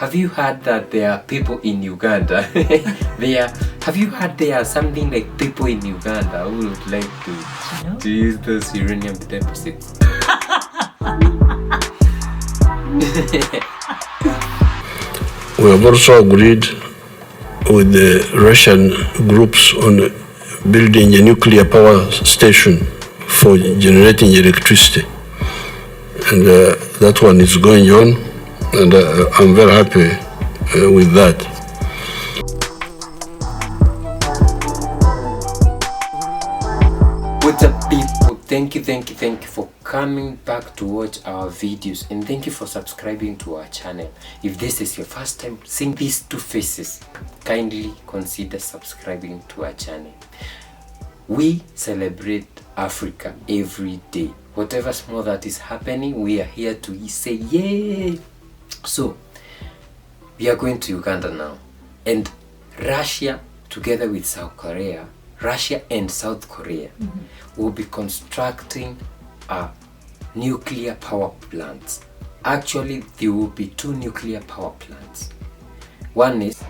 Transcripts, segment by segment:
have you heard that there are people in Uganda? Have you heard there are something like people in Uganda who would like to use those uranium deposits? We have also agreed with the Russian groups on building a nuclear power station for generating electricity. And that one is going on, and I'm very happy with that. What's up, people? Thank you for coming back to watch our videos, and thank you for subscribing to our channel. If this is your first time seeing these two faces, kindly consider subscribing to our channel. We celebrate Africa every day. Whatever small that is happening, we are here to say yay. So we are going to Uganda now, and Russia together with South Korea, Russia and South Korea will be constructing a nuclear power plants. Actually, there will be two nuclear power plants. One is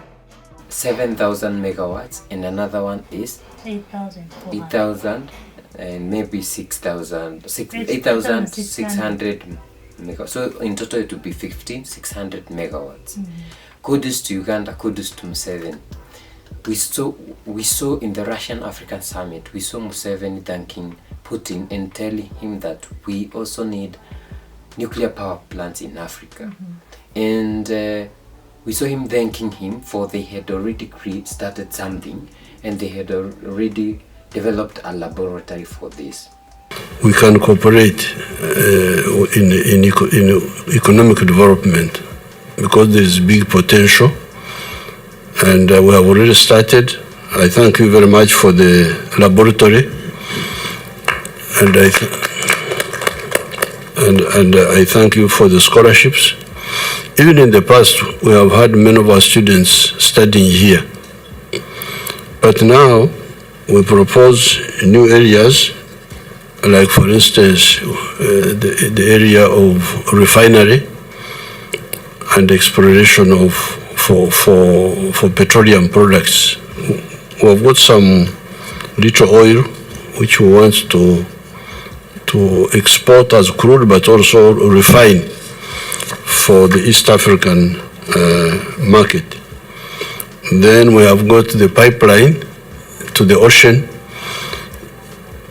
7,000 megawatts and another one is 8,000 and maybe 8,600 megawatts. So in total it will be 15,600 megawatts. Kudos to Uganda, kudos to Museveni. We saw in the Russian African Summit, we saw Museveni thanking Putin and telling him that we also need nuclear power plants in Africa. And we saw him thanking him for they had already started something, and they had already developed a laboratory for this. We can cooperate in economic development because there is big potential, and we have already started. I thank you very much for the laboratory, and I thank you for the scholarships. Even in the past, we have had many of our students studying here, but now we propose new areas, like for instance the area of refinery and exploration of for petroleum products. We have got some little oil which we want to export as crude, but also refine for the East African market. Then we have got the pipeline to the ocean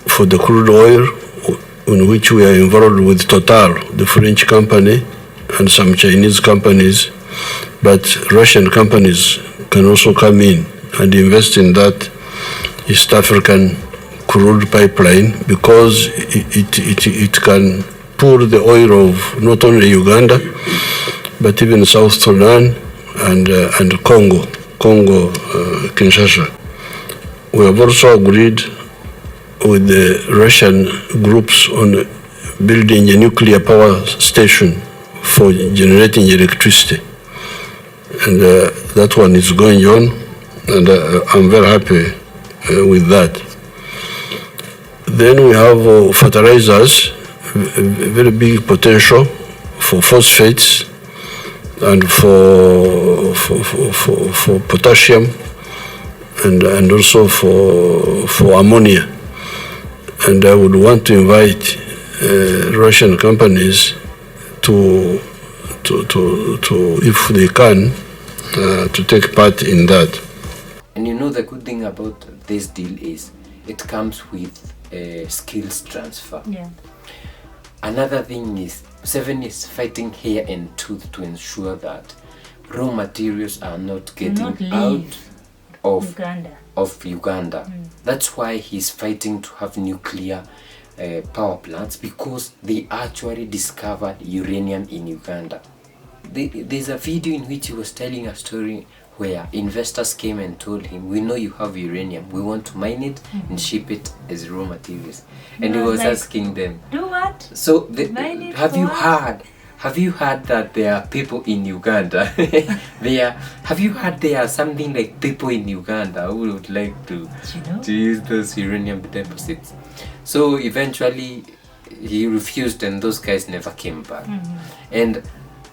for the crude oil, in which we are involved with Total, the French company, and some Chinese companies, but Russian companies can also come in and invest in that East African crude pipeline, because it can pour the oil of not only Uganda but even South Sudan and Congo Kinshasa. We have also agreed with the Russian groups on building a nuclear power station for generating electricity, and that one is going on, and I'm very happy with that. Then we have fertilizers, very big potential for phosphates and for potassium, and also for ammonia. And I would want to invite Russian companies to if they can, to take part in that. And you know, the good thing about this deal is it comes with skills transfer. Another thing is Museveni is fighting hair and tooth to ensure that raw materials are not getting out of Uganda. That's why he's fighting to have nuclear power plants, because they actually discovered uranium in Uganda. There's a video in which he was telling a story where investors came and told him, we know you have uranium, we want to mine it and ship it as raw materials. And he was asking them, do what? So have you heard that there are people in Uganda? Have you heard there are something like people in Uganda who would like to use those uranium deposits? So eventually he refused, and those guys never came back. And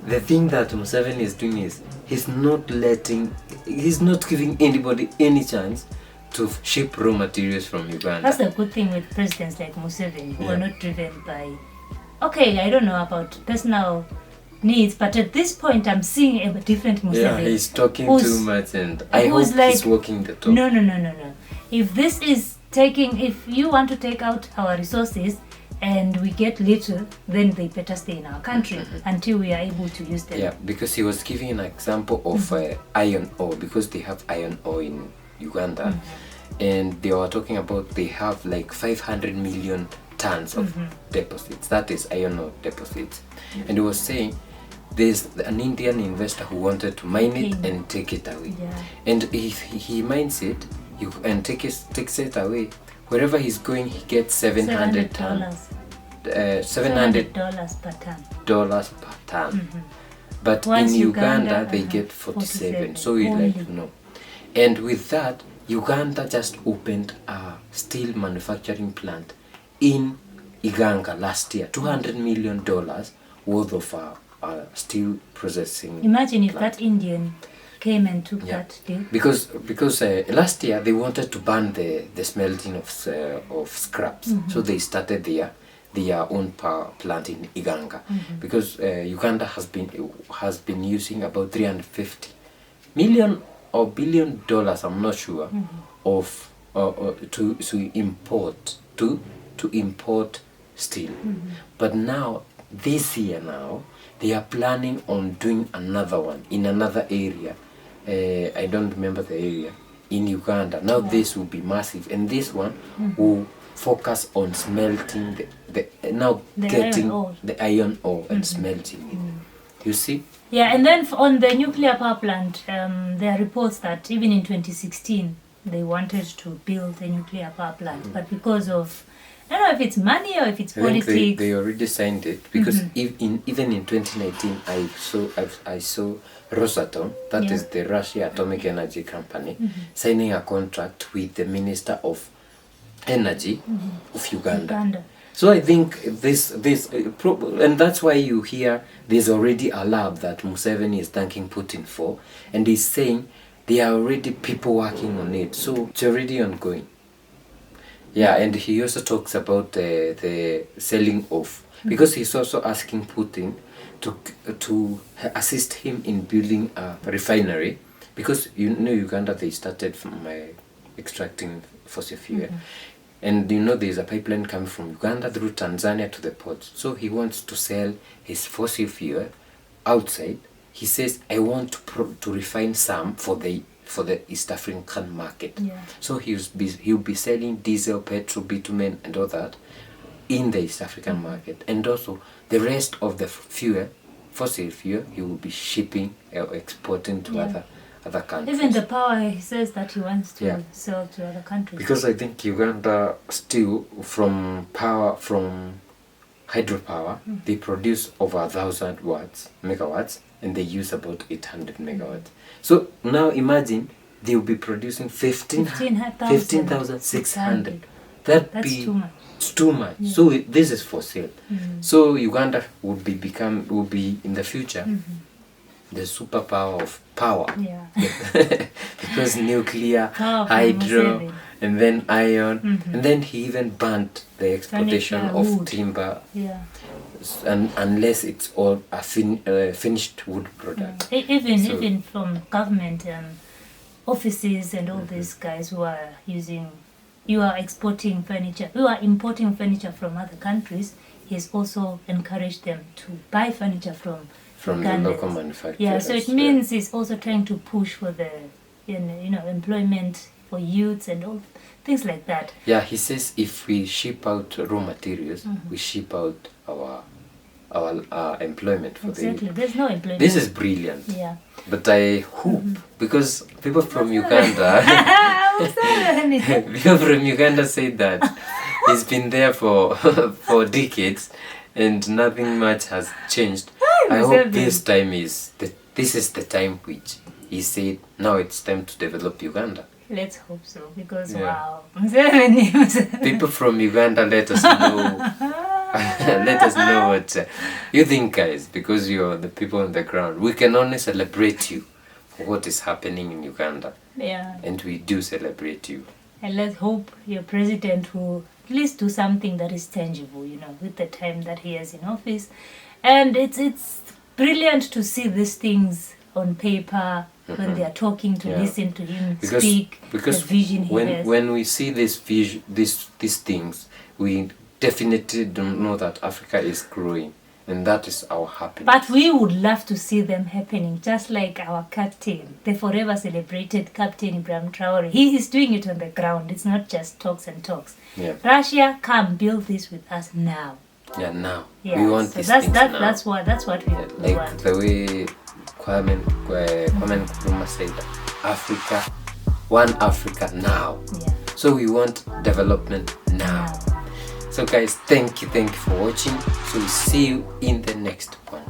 the thing that Museveni is doing is he's not giving anybody any chance to ship raw materials from Uganda. That's the good thing with presidents like Museveni, who are not driven by, okay, I don't know about personal needs, but at this point I'm seeing a different Museveni. Yeah, he's talking too much, and I hope he's walking the talk. No. If you want to take out our resources and we get little, then they better stay in our country until we are able to use them. Yeah, because he was giving an example of iron ore, because they have iron ore in Uganda, and they were talking about they have like 500 million tons of deposits, that is iron ore deposits, and he was saying there's an Indian investor who wanted to mine it and take it away, and if he mines it and takes it away, wherever he's going he gets $700 per ton. But Once in Uganda they get 47. So we like no. And with that, Uganda just opened a steel manufacturing plant in Iganga last year, $200 million worth of steel processing. Imagine if plant. that Indian came and took that deal. Because last year they wanted to ban the smelting of scraps, so they started their own power plant in Iganga, because Uganda has been using about 350 million or billion dollars, I'm not sure, of to import steel. But now this year they are planning on doing another one in another area. I don't remember the area in Uganda. Now this will be massive, and this one will focus on smelting the iron ore and smelting it. You see? Yeah, and then on the nuclear power plant, there are reports that even in 2016 they wanted to build a nuclear power plant, but because of, I don't know if it's money or if it's politics. I think they already signed it, because even in 2019 I saw Rosatom, that is the Russia atomic energy company, signing a contract with the Minister of Energy of Uganda. So I think this and that's why you hear there's already a lab that Museveni is thanking Putin for, and he's saying there are already people working on it, so it's already ongoing. Yeah, and he also talks about the selling of, because he's also asking Putin to assist him in building a refinery, because Uganda, they started from extracting fossil fuel. And there's a pipeline coming from Uganda through Tanzania to the ports. So he wants to sell his fossil fuel outside. He says, I want to refine some for the East African market. So he'll be selling diesel, petrol, bitumen and all that in the East African market. And also the rest of the fossil fuel, he will be shipping or exporting to other countries. Even the power, he says that he wants to sell to other countries. Because I think Uganda still, from hydropower, they produce over 1,000 megawatts, and they use about 800 megawatts. So now imagine they will be producing 15,600. That's too much. It's too much. So this is for sale. So Uganda will be in the future the superpower of power. Because nuclear, hydro, and then iron, and then he even banned the exportation of timber, and unless it's all a finished wood product. Even from government offices and all these guys who are importing furniture from other countries, he's also encouraged them to buy furniture from the local manufacturers. So it means he's also trying to push for the employment for youths and all things like that. Yeah, he says if we ship out raw materials, we ship out our employment for the youth. There's no employment. This is brilliant. But I hope, because people from Uganda said that he's been there for decades and nothing much has changed. I hope this is the time which he said, now it's time to develop Uganda. Let's hope so, because wow. People from Uganda, let us know. Let us know what you think, guys, because you're the people on the ground. We can only celebrate you. what is happening in Uganda. Yeah. And we do celebrate you. And let's hope your president will at least do something that is tangible, with the time that he has in office. And it's brilliant to see these things on paper when they are talking, to listen to him speak, because the vision he has. When we see this vision, these things, we definitely don't know that Africa is growing. And that is our happiness. But we would love to see them happening, just like our captain, the forever celebrated Captain Ibrahim Traore. He is doing it on the ground. It's not just talks and talks. Yeah. Russia, come build this with us now. Yeah, now. Yeah, We want so these that's things now. that's what we Like want. the way Kwame Nkrumah said, Africa, one Africa now. Yeah. So we want development now. So guys, thank you for watching. So we see you in the next one.